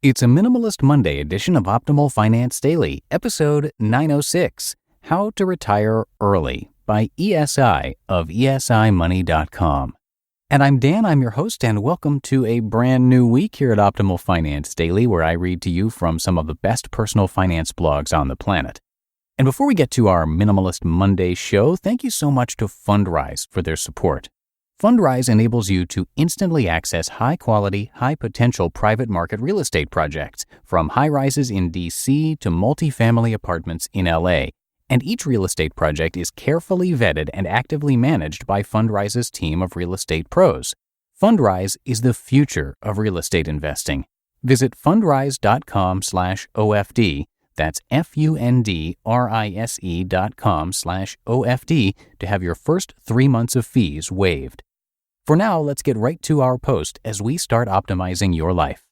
It's a Minimalist Monday edition of Optimal Finance Daily, episode 906, How to Retire Early by ESI of esimoney.com. And I'm Dan, I'm your host, and welcome to a brand new week here at Optimal Finance Daily, where I read to you from some of the best personal finance blogs on the planet. And before we get to our Minimalist Monday show, thank you so much to Fundrise for their support. Fundrise enables you to instantly access high-quality, high-potential private market real estate projects, from high-rises in D.C. to multifamily apartments in L.A., and each real estate project is carefully vetted and actively managed by Fundrise's team of real estate pros. Fundrise is the future of real estate investing. Visit fundrise.com/OFD, that's fundrise.com/OFD, to have your first 3 months of fees waived. For now, let's get right to our post as we start optimizing your life.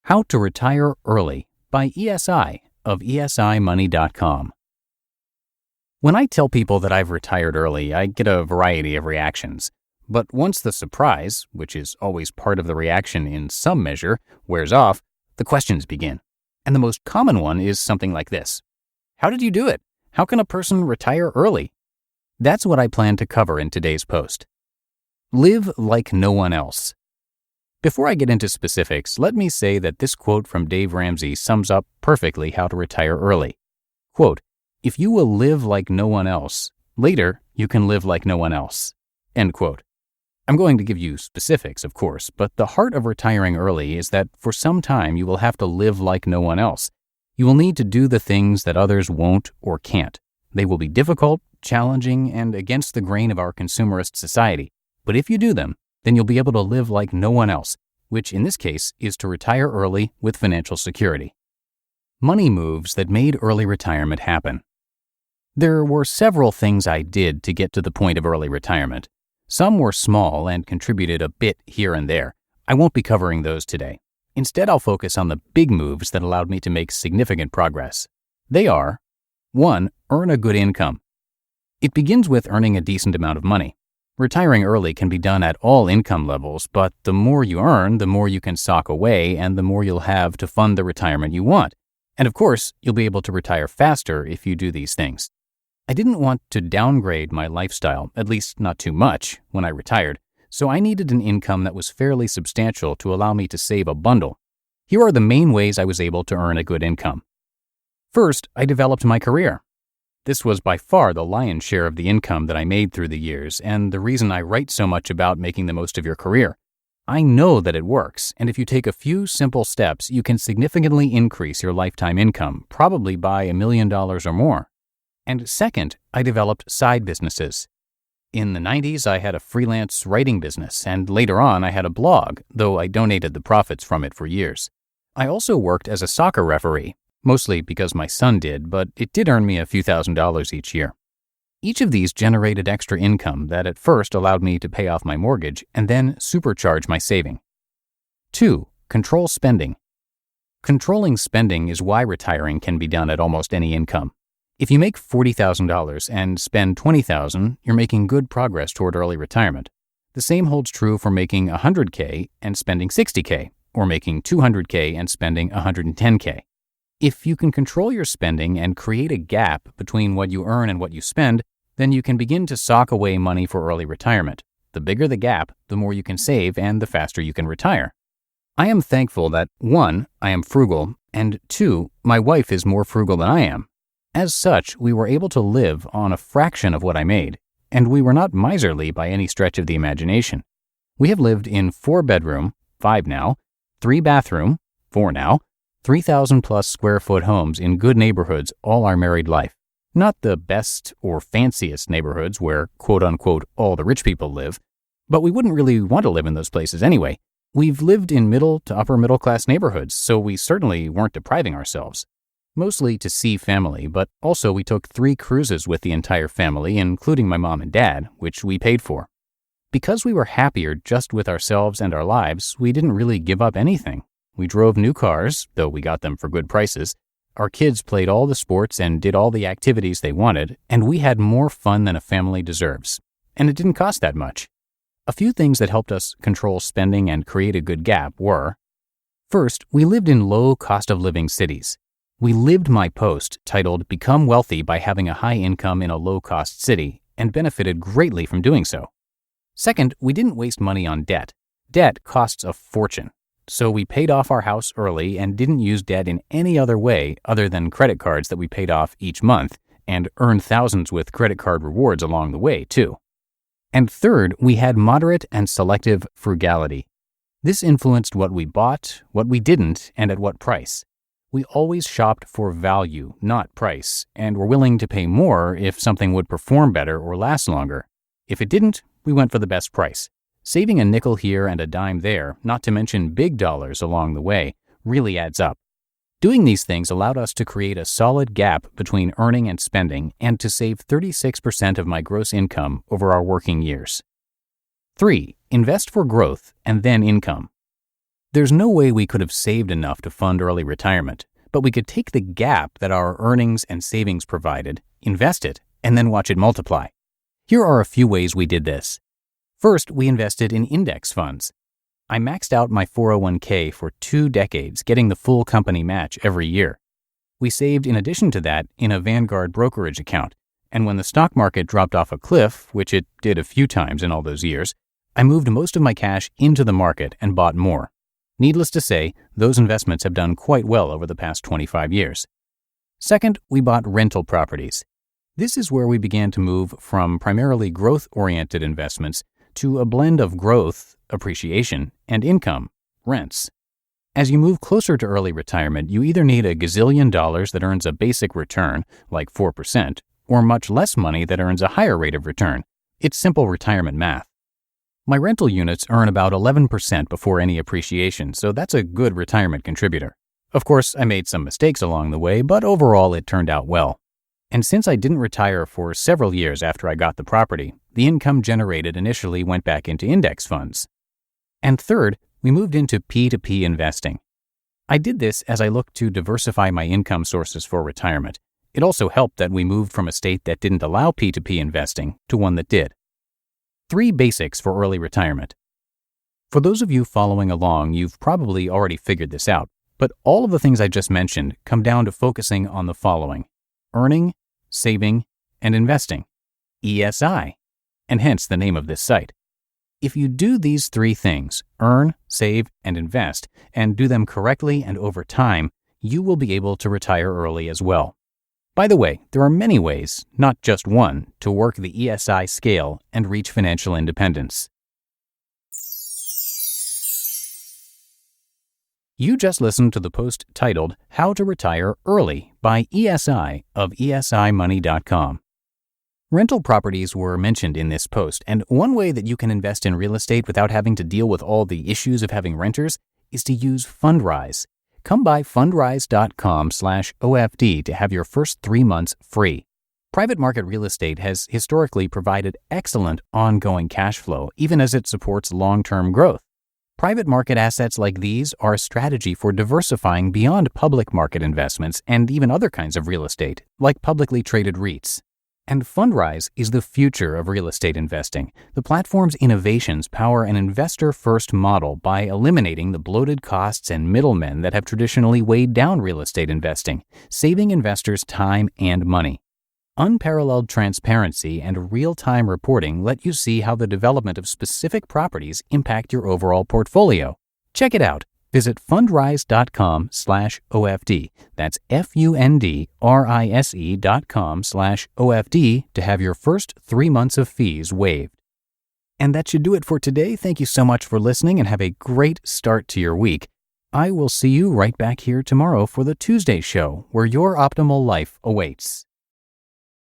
How to Retire Early by ESI of esimoney.com. When I tell people that I've retired early, I get a variety of reactions. But once the surprise, which is always part of the reaction in some measure, wears off, the questions begin. And the most common one is something like this: how did you do it? How can a person retire early? That's what I plan to cover in today's post. Live like no one else. Before I get into specifics, let me say that this quote from Dave Ramsey sums up perfectly how to retire early. Quote, "If you will live like no one else, later you can live like no one else." End quote. I'm going to give you specifics, of course, but the heart of retiring early is that for some time you will have to live like no one else. You will need to do the things that others won't or can't. They will be difficult, challenging, and against the grain of our consumerist society. But if you do them, then you'll be able to live like no one else, which in this case is to retire early with financial security. Money moves that made early retirement happen. There were several things I did to get to the point of early retirement. Some were small and contributed a bit here and there. I won't be covering those today. Instead, I'll focus on the big moves that allowed me to make significant progress. They are: 1. Earn a good income. It begins with earning a decent amount of money. Retiring early can be done at all income levels, but the more you earn, the more you can sock away, and the more you'll have to fund the retirement you want. And of course, you'll be able to retire faster if you do these things. I didn't want to downgrade my lifestyle, at least not too much, when I retired, so I needed an income that was fairly substantial to allow me to save a bundle. Here are the main ways I was able to earn a good income. First, I developed my career. This was by far the lion's share of the income that I made through the years, and the reason I write so much about making the most of your career. I know that it works, and if you take a few simple steps, you can significantly increase your lifetime income, probably by $1 million or more. And second, I developed side businesses. In the 90s, I had a freelance writing business, and later on I had a blog, though I donated the profits from it for years. I also worked as a soccer referee, mostly because my son did, but it did earn me a few $1,000s each year. Each of these generated extra income that at first allowed me to pay off my mortgage and then supercharge my saving. 2. Control spending. Controlling spending is why retiring can be done at almost any income. If you make $40,000 and spend $20,000, you're making good progress toward early retirement. The same holds true for making $100K and spending $60K, or making $200K and spending $110K. If you can control your spending and create a gap between what you earn and what you spend, then you can begin to sock away money for early retirement. The bigger the gap, the more you can save and the faster you can retire. I am thankful that 1. I am frugal, and 2. My wife is more frugal than I am. As such, we were able to live on a fraction of what I made, and we were not miserly by any stretch of the imagination. We have lived in 4-bedroom, 5 now, 3-bathroom, 4 now, 3,000 plus square foot homes in good neighborhoods all our married life. Not the best or fanciest neighborhoods where, quote unquote, all the rich people live, but we wouldn't really want to live in those places anyway. We've lived in middle to upper middle class neighborhoods, so we certainly weren't depriving ourselves. Mostly to see family, but also we took 3 cruises with the entire family, including my mom and dad, which we paid for. Because we were happier just with ourselves and our lives, we didn't really give up anything. We drove new cars, though we got them for good prices. Our kids played all the sports and did all the activities they wanted, and we had more fun than a family deserves. And it didn't cost that much. A few things that helped us control spending and create a good gap were: first, we lived in low cost of living cities. We lived my post titled "Become Wealthy by Having a High Income in a Low-Cost City" and benefited greatly from doing so. Second, we didn't waste money on debt. Debt costs a fortune. So we paid off our house early and didn't use debt in any other way other than credit cards that we paid off each month and earned thousands with credit card rewards along the way, too. And third, we had moderate and selective frugality. This influenced what we bought, what we didn't, and at what price. We always shopped for value, not price, and were willing to pay more if something would perform better or last longer. If it didn't, we went for the best price. Saving a nickel here and a dime there, not to mention big dollars along the way, really adds up. Doing these things allowed us to create a solid gap between earning and spending and to save 36% of my gross income over our working years. 3. Invest for growth and then income. There's no way we could have saved enough to fund early retirement, but we could take the gap that our earnings and savings provided, invest it, and then watch it multiply. Here are a few ways we did this. First, we invested in index funds. I maxed out my 401k for 2 decades, getting the full company match every year. We saved in addition to that in a Vanguard brokerage account, and when the stock market dropped off a cliff, which it did a few times in all those years, I moved most of my cash into the market and bought more. Needless to say, those investments have done quite well over the past 25 years. Second, we bought rental properties. This is where we began to move from primarily growth-oriented investments to a blend of growth, appreciation, and income, rents. As you move closer to early retirement, you either need a gazillion dollars that earns a basic return, like 4%, or much less money that earns a higher rate of return. It's simple retirement math. My rental units earn about 11% before any appreciation, so that's a good retirement contributor. Of course, I made some mistakes along the way, but overall it turned out well. And since I didn't retire for several years after I got the property, the income generated initially went back into index funds. And third, we moved into P2P investing. I did this as I looked to diversify my income sources for retirement. It also helped that we moved from a state that didn't allow P2P investing to one that did. 3 basics for early retirement. For those of you following along, you've probably already figured this out, but all of the things I just mentioned come down to focusing on the following: earning, saving, and investing. ESI, and hence the name of this site. If you do these 3 things, earn, save, and invest, and do them correctly and over time, you will be able to retire early as well. By the way, there are many ways, not just one, to work the ESI scale and reach financial independence. You just listened to the post titled "How to Retire Early" by ESI of esimoney.com. Rental properties were mentioned in this post, and one way that you can invest in real estate without having to deal with all the issues of having renters is to use Fundrise. Come by fundrise.com/OFD to have your first 3 months free. Private market real estate has historically provided excellent ongoing cash flow, even as it supports long-term growth. Private market assets like these are a strategy for diversifying beyond public market investments and even other kinds of real estate, like publicly traded REITs. And Fundrise is the future of real estate investing. The platform's innovations power an investor-first model by eliminating the bloated costs and middlemen that have traditionally weighed down real estate investing, saving investors time and money. Unparalleled transparency and real-time reporting let you see how the development of specific properties impact your overall portfolio. Check it out. Visit fundrise.com/OFD. That's fundrise.com/OFD to have your first 3 months of fees waived. And that should do it for today. Thank you so much for listening and have a great start to your week. I will see you right back here tomorrow for the Tuesday show, where your optimal life awaits.